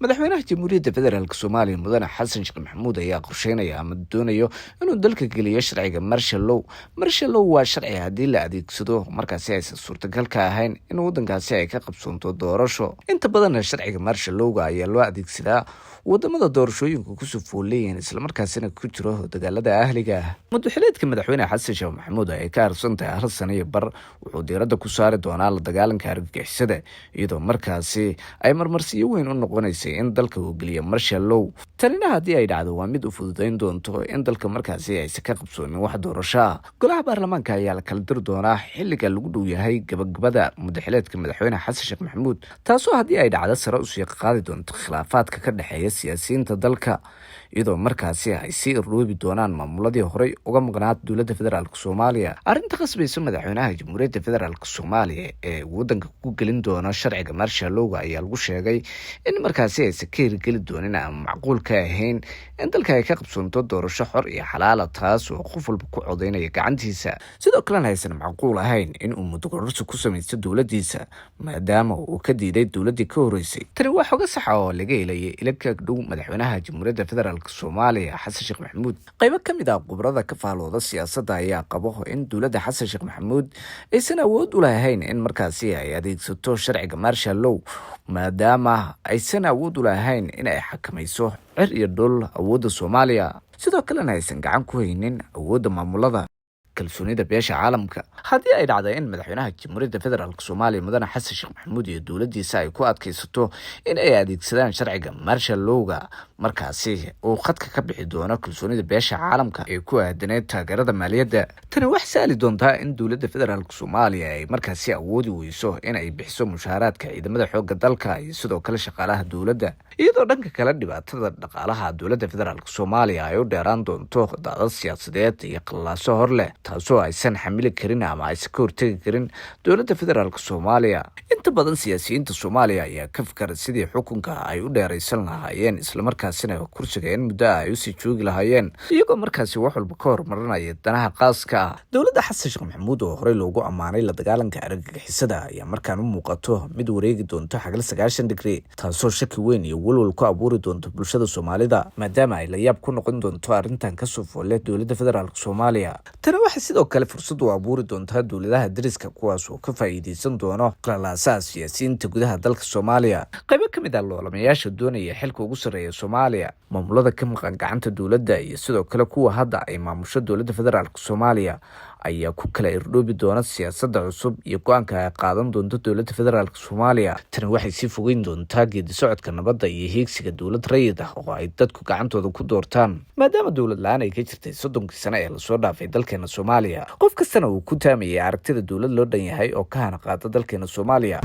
madaxweynaha jamhuuriyadda federaalk soomaaliya mudane xasan sheekh maxamuud ayaa qorsheynaya ama doonayo inuu dalka geliyo sharciga marshallow waa sharci haddii la adeegsado markaasi aysan suurtagal ka ahayn in wadankaasi ay ka qabsoonto doorasho. inta badanna sharciga marshallowga ayaa loo adeegsadaa wadamada doorashooyinku kusoo foolleeyihiin islamarkaasina ku jiro dagaalada ahliga ah. muddaxileedka madaxweyne xasan sheekh maxamuud ay ka harsan tahay 1 sano iyo bar wuxuu diiradda ku saari doonaa la dagaalanka argagixisada, iyadoo markaasi ay marmarsiyo weyn u noqonaysa in dalka uu geliyo marshallow. tanina haddii ay dhacdo waa mid u fududayn doonto in dalka markaasi aysan ka qabsoonin wax doorasho ah. golaha baarlamaanka ayaa la kala diri doonaa xilliga lagu dhow yahay gabagabada muddaxileedka madaxweyne xasan sheekh maxamuud, taasoo haddii ay dhacdo sare usii qaadi doonto khilaafaadka ka dhexeeya siyaasiyiinta dalka, iyadoo markaasi ay sii iroobi doonaan maamuladii horey uga maqnaad dowladda federaalk soomaaliya. arrinta khasbaysa madaxweynaha jamhuuriyadda federaalk soomaaliya ee wadanka ku gelin doona sharciga marshallowga ayaa lagu sheegay in markaasi aysan ka hirgeli doonin ama macquul ka ahayn in dalka ay ka qabsoonto doorasho xor iyo xalaala, taas oo qof walba ku codaynaya gacantiisa. sidoo kalena aysan macquul ahayn in uu mudogororsi ku samaysto dowladdiisa maadaama uu ka diiday dowladdii ka horeysay. tani waa xoga saxa oo laga helayay ila ka dhow madaxweynaha jamhuuriyadda federaalk soomaaliya xasan sheekh maxamuud. qaybo ka mid ah khubarada ka faalooda siyaasadda ayaa qabo in dowladda xasan sheekh maxamuud aysan awood u lahayn in markaasi ay adeegsato sharciga marshallow maadaama aysan awood u lahayn in ay xakamayso cir iyo dhul awoodda soomaaliya, sidoo kalena aysan gacan ku haynin awoodda maamulada kalsoonida beesha caalamka. haddii ay dhacda in madaxweynaha jamhuuriyadda federaalk soomaaliya mudane xasan sheekh maxamuud iyo dowladdiisa ay ku adkaysato in ay adeegsadaan sharciga marshallowga, markaasi uu khadka ka bixi doono kalsoonida beesha caalamka ee ku aadaneed taageerada maaliyadda. tani wax saali doontaa in dowladda federaalk soomaaliya ay markaasi awoodi weyso in ay bixiso mushaaraadka ciidamada xoogga dalka iyo sidoo kale shaqaalaha dowladda, iyadoo dhanka kale dhibaatada dhaqaalaha dowladda federaalk soomaaliya ay u dheeraan doonto daadad siyaasadeed iyo qallaaso hor leh, taasoo aysan xamili karin ama aysan ka hortegi karin dowladda federaalk soomaaliya. inta badan siyaasiyiinta soomaaliya ayaa ka fikara sidii xukunka ay u dheeraysan lahaayeen islamarkaasina kursiga in muddo ay usii joogi lahaayeen, iyagoo markaasi wax walba ka hormarinaya danaha qaaska ah. dowladda xasan sheekh maxamuud oo horey loogu ammaanay la dagaalanka argagixisada ayaa markaan u muuqato mid wareegi doonto xagal 90 digri, taasoo shaki weyn iyo walwal ku abuuri doonto bulshada soomaalida maadaama ay la yaab ku noqon doonto arrintan kasoo foole dowladda federaalk soomaaliya. tani waxay sidoo kale fursad u abuuri doontaa dowladaha dariska kuwaas oo ka faa'iideysan doono qalaalaasaha siyaasiyiinta gudaha dalka soomaaliya. qaybo ka mid ah loolamayaasha doonaya xilka ugu sarreeya soomaaliya, maamulada ka maqan gacanta dowladda iyo sidoo kale kuwa hadda ay maamusho dowladda federaalk soomaaliya ayaa ku kala irdhoobi doona siyaasadda cusub iyo go-aanka ay qaadan doonto dowladda federaalk soomaaliya. tani waxay sii fogeyn doontaa geedi socodka nabadda iyo hiigsiga dowlad rayid ah oo ay dadku gacantooda ku doortaan, maadaama dowlad la-aan ay ka jirtay 30 sano ee lasoo dhaafay dalkeena soomaaliya. qof kastana uu ku taamayay aragtida dowlad loo dhan yahay oo ka hana qaada dalkeena soomaaliya.